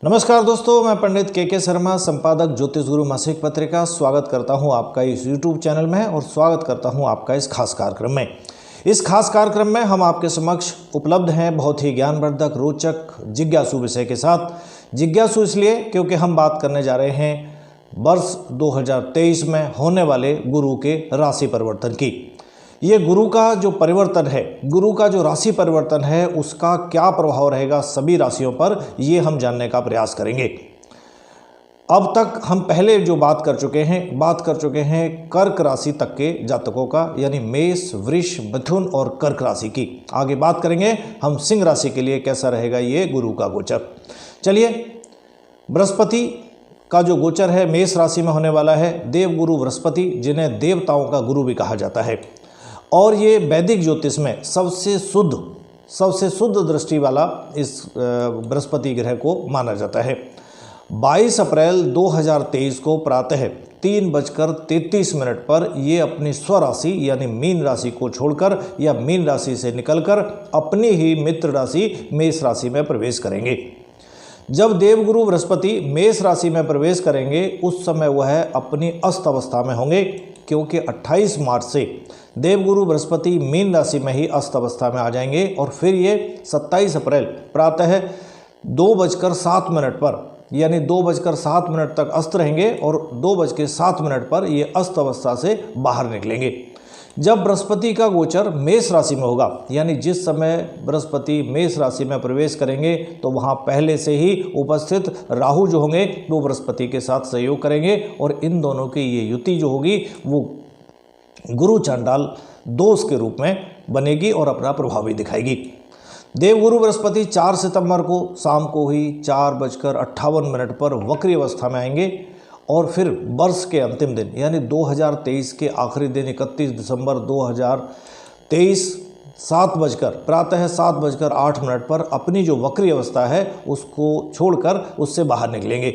नमस्कार दोस्तों, मैं पंडित के शर्मा, संपादक ज्योतिष गुरु मासिक पत्रिका, स्वागत करता हूं आपका इस YouTube चैनल में और स्वागत करता हूं आपका इस खास कार्यक्रम में। इस खास कार्यक्रम में हम आपके समक्ष उपलब्ध हैं बहुत ही ज्ञानवर्धक, रोचक, जिज्ञासु विषय के साथ। जिज्ञासु इसलिए क्योंकि हम बात करने जा रहे हैं वर्ष 2023 में होने वाले गुरु के राशि परिवर्तन की। ये गुरु का जो परिवर्तन है, गुरु का जो राशि परिवर्तन है, उसका क्या प्रभाव रहेगा सभी राशियों पर, ये हम जानने का प्रयास करेंगे। अब तक हम पहले जो बात कर चुके हैं कर्क राशि तक के जातकों का, यानी मेष, वृष, मिथुन और कर्क राशि की। आगे बात करेंगे हम सिंह राशि के लिए कैसा रहेगा ये गुरु का गोचर। चलिए, बृहस्पति का जो गोचर है मेष राशि में होने वाला है। देवगुरु बृहस्पति, जिन्हें देवताओं का गुरु भी कहा जाता है, और ये वैदिक ज्योतिष में सबसे शुद्ध दृष्टि वाला इस बृहस्पति ग्रह को माना जाता है। 22 अप्रैल 2023 को प्रातः 3:33 पर ये अपनी स्वराशि यानी मीन राशि को छोड़कर या मीन राशि से निकलकर अपनी ही मित्र राशि मेष राशि में प्रवेश करेंगे। जब देवगुरु बृहस्पति मेष राशि में प्रवेश करेंगे उस समय वह अपनी अस्त अवस्था में होंगे, क्योंकि 28 मार्च से देवगुरु बृहस्पति मीन राशि में ही अस्त अवस्था में आ जाएंगे और फिर ये 27 अप्रैल प्रातः 2:07 पर यानी 2:07 तक अस्त रहेंगे और 2:07 पर ये अस्त अवस्था से बाहर निकलेंगे। जब बृहस्पति का गोचर मेष राशि में होगा, यानी जिस समय बृहस्पति मेष राशि में प्रवेश करेंगे, तो वहाँ पहले से ही उपस्थित राहु जो होंगे वो बृहस्पति के साथ सहयोग करेंगे और इन दोनों की ये युति जो होगी वो गुरु चांडाल दोष के रूप में बनेगी और अपना प्रभाव भी दिखाएगी। देवगुरु बृहस्पति 4 सितंबर को शाम को ही 4:58 पर वक्री अवस्था में आएंगे और फिर वर्ष के अंतिम दिन यानी 2023 के आखिरी दिन 31 दिसंबर 2023 प्रातः 7:08 पर अपनी जो वक्री अवस्था है उसको छोड़कर उससे बाहर निकलेंगे।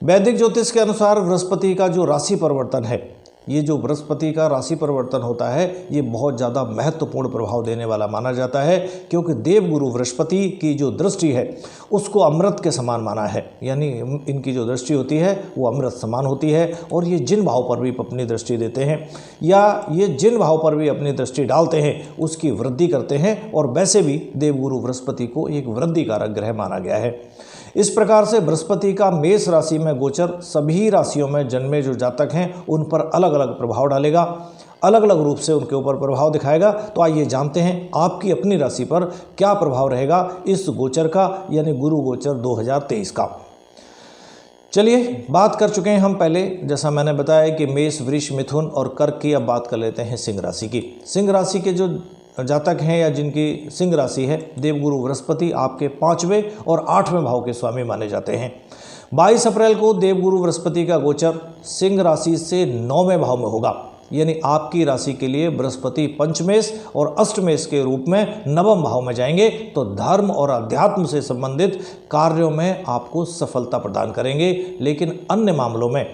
वैदिक ज्योतिष के अनुसार बृहस्पति का जो राशि परिवर्तन है, ये जो बृहस्पति का राशि परिवर्तन होता है ये बहुत ज़्यादा महत्वपूर्ण प्रभाव देने वाला माना जाता है, क्योंकि देवगुरु बृहस्पति की जो दृष्टि है उसको अमृत के समान माना है। यानी इनकी जो दृष्टि होती है वो अमृत समान होती है और ये जिन भाव पर भी अपनी दृष्टि देते हैं या ये जिन भाव पर भी अपनी दृष्टि डालते हैं उसकी वृद्धि करते हैं, और वैसे भी देवगुरु बृहस्पति को एक वृद्धि कारक ग्रह माना गया है। इस प्रकार से बृहस्पति का मेष राशि में गोचर सभी राशियों में जन्मे जो जातक हैं उन पर अलग अलग प्रभाव डालेगा, अलग अलग रूप से उनके ऊपर प्रभाव दिखाएगा। तो आइए जानते हैं आपकी अपनी राशि पर क्या प्रभाव रहेगा इस गोचर का, यानी गुरु गोचर 2023 का। चलिए, बात कर चुके हैं हम पहले, जैसा मैंने बताया कि मेष, वृष, मिथुन और कर्क की। अब बात कर लेते हैं सिंह राशि की। सिंह राशि के जो जातक हैं या जिनकी सिंह राशि है, देवगुरु बृहस्पति आपके 5वें और 8वें भाव के स्वामी माने जाते हैं। 22 अप्रैल को देवगुरु बृहस्पति का गोचर सिंह राशि से 9वें भाव में होगा, यानी आपकी राशि के लिए बृहस्पति पंचमेश और अष्टमेश के रूप में 9वें भाव में जाएंगे। तो धर्म और अध्यात्म से संबंधित कार्यों में आपको सफलता प्रदान करेंगे, लेकिन अन्य मामलों में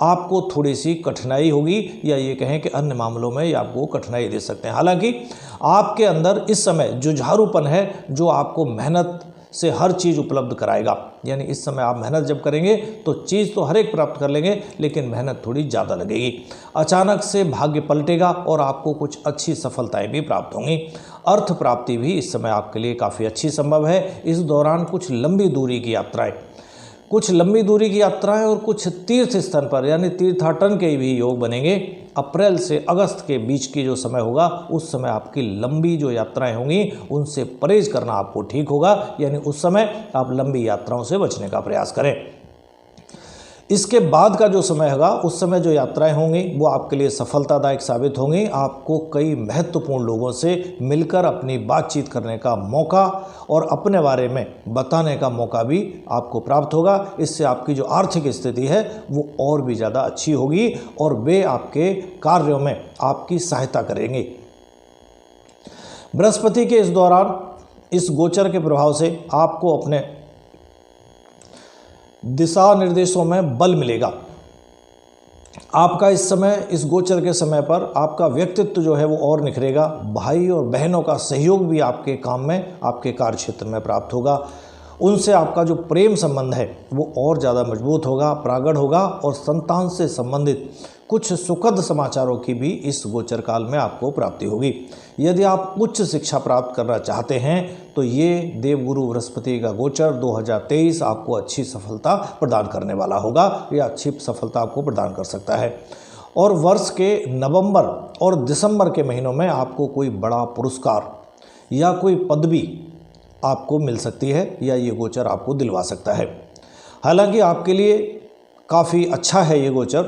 आपको थोड़ी सी कठिनाई होगी, या ये कहें कि अन्य मामलों में ये आपको कठिनाई दे सकते हैं। हालांकि आपके अंदर इस समय जुझारूपन है जो आपको मेहनत से हर चीज़ उपलब्ध कराएगा। यानी इस समय आप मेहनत जब करेंगे तो चीज़ तो हर एक प्राप्त कर लेंगे, लेकिन मेहनत थोड़ी ज़्यादा लगेगी। अचानक से भाग्य पलटेगा और आपको कुछ अच्छी सफलताएं भी प्राप्त होंगी। अर्थ प्राप्ति भी इस समय आपके लिए काफ़ी अच्छी संभव है। इस दौरान कुछ लंबी दूरी की यात्राएं और कुछ तीर्थ स्थान पर यानी तीर्थाटन के भी योग बनेंगे। अप्रैल से अगस्त के बीच की जो समय होगा उस समय आपकी लंबी जो यात्राएं होंगी उनसे परहेज करना आपको ठीक होगा, यानी उस समय आप लंबी यात्राओं से बचने का प्रयास करें। इसके बाद का जो समय होगा उस समय जो यात्राएं होंगी वो आपके लिए सफलतादायक साबित होंगी। आपको कई महत्वपूर्ण लोगों से मिलकर अपनी बातचीत करने का मौका और अपने बारे में बताने का मौका भी आपको प्राप्त होगा। इससे आपकी जो आर्थिक स्थिति है वो और भी ज़्यादा अच्छी होगी और वे आपके कार्यों में आपकी सहायता करेंगे। बृहस्पति के इस दौरान इस गोचर के प्रभाव से आपको अपने दिशा निर्देशों में बल मिलेगा। आपका इस समय, इस गोचर के समय पर आपका व्यक्तित्व जो है वो और निखरेगा। भाई और बहनों का सहयोग भी आपके काम में, आपके कार्य क्षेत्र में प्राप्त होगा। उनसे आपका जो प्रेम संबंध है वो और ज़्यादा मजबूत होगा, प्रगाढ़ होगा और संतान से संबंधित कुछ सुखद समाचारों की भी इस गोचर काल में आपको प्राप्ति होगी। यदि आप उच्च शिक्षा प्राप्त करना चाहते हैं तो ये देवगुरु बृहस्पति का गोचर 2023 आपको अच्छी सफलता प्रदान करने वाला होगा, या अच्छी सफलता आपको प्रदान कर सकता है। और वर्ष के नवंबर और दिसंबर के महीनों में आपको कोई बड़ा पुरस्कार या कोई पदवी आपको मिल सकती है, या ये गोचर आपको दिलवा सकता है। हालांकि आपके लिए काफ़ी अच्छा है ये गोचर,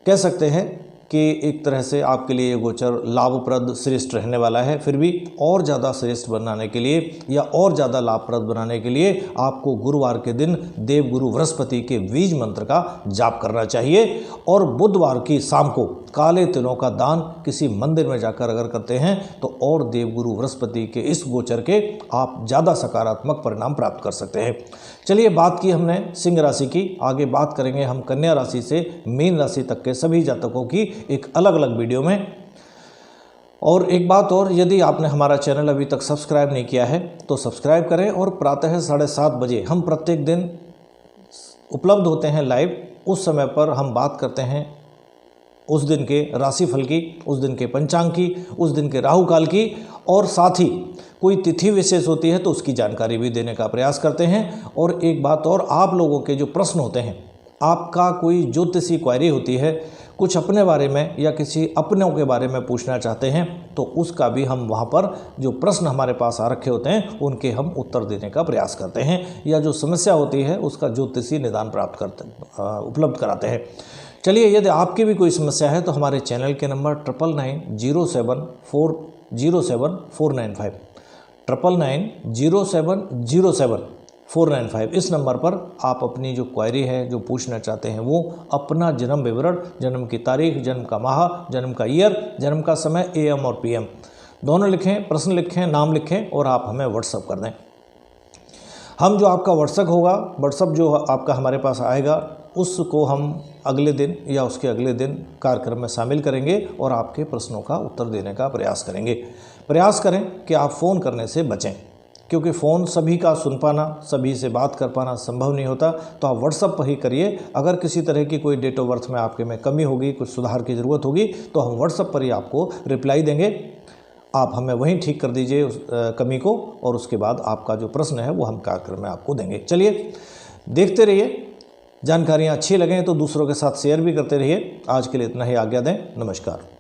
कह सकते हैं कि एक तरह से आपके लिए ये गोचर लाभप्रद श्रेष्ठ रहने वाला है। फिर भी और ज़्यादा श्रेष्ठ बनाने के लिए या और ज़्यादा लाभप्रद बनाने के लिए आपको गुरुवार के दिन देवगुरु बृहस्पति के बीज मंत्र का जाप करना चाहिए, और बुधवार की शाम को काले तिलों का दान किसी मंदिर में जाकर अगर करते हैं तो और देवगुरु बृहस्पति के इस गोचर के आप ज़्यादा सकारात्मक परिणाम प्राप्त कर सकते हैं। चलिए, बात की हमने सिंह राशि की, आगे बात करेंगे हम कन्या राशि से मीन राशि तक के सभी जातकों की एक अलग अलग वीडियो में। और एक बात और, यदि आपने हमारा चैनल अभी तक सब्सक्राइब नहीं किया है तो सब्सक्राइब करें, और प्रातः 7:30 बजे हम प्रत्येक दिन उपलब्ध होते हैं लाइव। उस समय पर हम बात करते हैं उस दिन के राशिफल की, उस दिन के पंचांग की, उस दिन के राहु काल की, और साथ ही कोई तिथि विशेष होती है तो उसकी जानकारी भी देने का प्रयास करते हैं। और एक बात और, आप लोगों के जो प्रश्न होते हैं, आपका कोई ज्योतिषी क्वेरी होती है, कुछ अपने बारे में या किसी अपनों के बारे में पूछना चाहते हैं, तो उसका भी हम वहाँ पर जो प्रश्न हमारे पास आ रखे होते हैं उनके हम उत्तर देने का प्रयास करते हैं, या जो समस्या होती है उसका ज्योतिषी निदान प्राप्त करते उपलब्ध कराते हैं। चलिए, यदि आपकी भी कोई समस्या है तो हमारे चैनल के नंबर 99907407 99907407 इस नंबर पर आप अपनी जो क्वेरी है, जो पूछना चाहते हैं, वो अपना जन्म विवरण, जन्म की तारीख, जन्म का माह, जन्म का ईयर, जन्म का समय AM और PM दोनों लिखें, प्रश्न लिखें, नाम लिखें और आप हमें व्हाट्सअप कर दें। हम जो आपका व्हाट्सअप जो आपका हमारे पास आएगा उसको हम अगले दिन या उसके अगले दिन कार्यक्रम में शामिल करेंगे और आपके प्रश्नों का उत्तर देने का प्रयास करेंगे। प्रयास करें कि आप फ़ोन करने से बचें, क्योंकि फ़ोन सभी का सुन पाना, सभी से बात कर पाना संभव नहीं होता। तो आप व्हाट्सअप पर ही करिए। अगर किसी तरह की कोई डेट ऑफ बर्थ में आपके में कमी होगी, कुछ सुधार की ज़रूरत होगी, तो हम व्हाट्सअप पर ही आपको रिप्लाई देंगे। आप हमें वहीं ठीक कर दीजिए उस कमी को, और उसके बाद आपका जो प्रश्न है वो हम कार्यक्रम में आपको देंगे। चलिए, देखते रहिए। जानकारियाँ अच्छी लगें तो दूसरों के साथ शेयर भी करते रहिए। आज के लिए इतना ही, आज्ञा दें। नमस्कार।